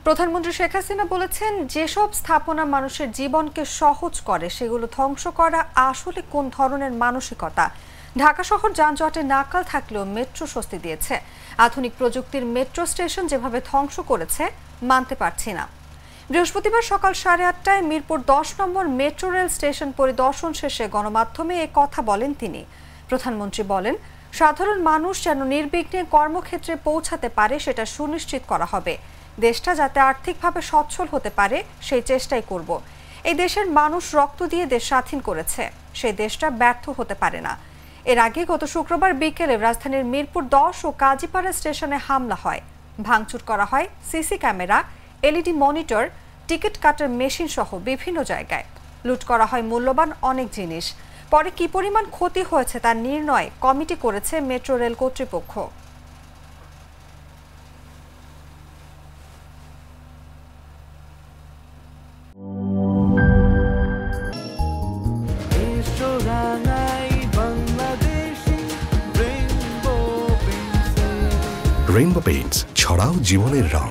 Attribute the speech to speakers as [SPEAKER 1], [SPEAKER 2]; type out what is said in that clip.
[SPEAKER 1] প্রধানমন্ত্রী শেখ হাসিনা বলেছেন, যেসব স্থাপনা মানুষের জীবনকে সহজ করে সেগুলো ধ্বংস করা আসলে কোন ধরনের মানসিকতা। ঢাকা শহর যানজটে নাকাল থাকলেও মেট্রো স্বস্তি দিয়েছে। আধুনিক প্রযুক্তির মেট্রো স্টেশন যেভাবে ধ্বংস করেছে মানতে পারছি না। বৃহস্পতিবার সকাল 8:30টায় মিরপুর 10 নম্বর মেট্রো রেল স্টেশন পরিদর্শন শেষে গণমাধ্যমে এ কথা বলেন তিনি। প্রধানমন্ত্রী বলেন, সাধারণ মানুষ যেন নির্বিঘ্নে কর্মক্ষেত্রে পৌঁছাতে পারে সেটা সুনিশ্চিত করা হবে। দেশটা যাতে আর্থিকভাবে সচ্ছল হতে পারে সেই চেষ্টাই করব। এই দেশের মানুষ রক্ত দিয়ে দেশ স্বাধীন করেছে, সেই দেশটা ব্যর্থ হতে পারে না। এর আগে গত শুক্রবার বিকেলে রাজধানীর মিরপুর 10 ও কাজীপাড়া স্টেশনে হামলা হয়। ভাঙচুর করা হয় CC camera, LED monitor, ticket কাটার মেশিন সহ বিভিন্ন জায়গায়। লুট করা হয় মূল্যবান অনেক জিনিস। পরে কি পরিমাণ ক্ষতি হয়েছে তার নির্ণয় কমিটি করেছে মেট্রো রেল কর্তৃপক্ষ।
[SPEAKER 2] রেইনবো পেইন্টস, ছড়াও জীবনের রং।